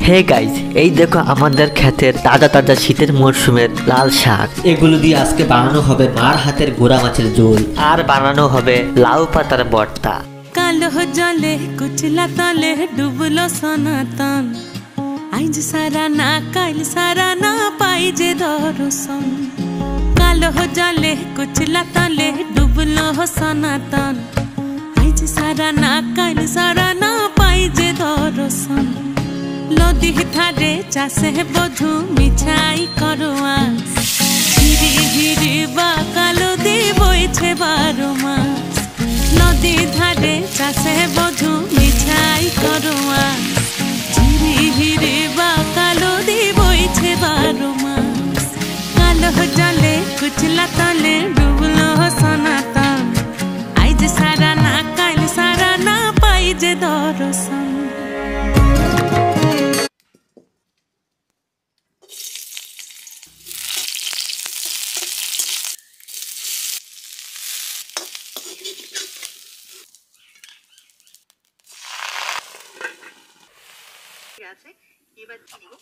Hey guys, এই দেখো আমাদের ক্ষেতের তাজা তাজা শীতের মরশুমের লাল শাক। এগুলো দিয়ে আজকে বানানো হবে মার হাতের গুড়া মাছের ঝোল, আর বানানো হবে লাউ পাতার ভর্তা। কালো জলে কুচলা তলে ডুবলো সনাতন, আইজ সারা না কাল সারা না পাই যে দর্শন। কালো জলে কুচলা তলে ডুবলো সনাতন, আইজ সারা না কাল সারা না পাই যে দর্শন। নদী ধারে চাষে বধু মিছাই করোয়া, ঝিরি ঝিরি বা কালো দি বইছে 12 মাস। নদী ধারে চাষে বধু মিছাই করোয়া, ঝিরি ঝিরি বা কালো দি বইছে 12 মাস। কালো জলে কুচলা তলে ডুবলো সনাতন, আইজ সারা না কাল সারা না পাই যে দর্শন। আছে এবার কি দিব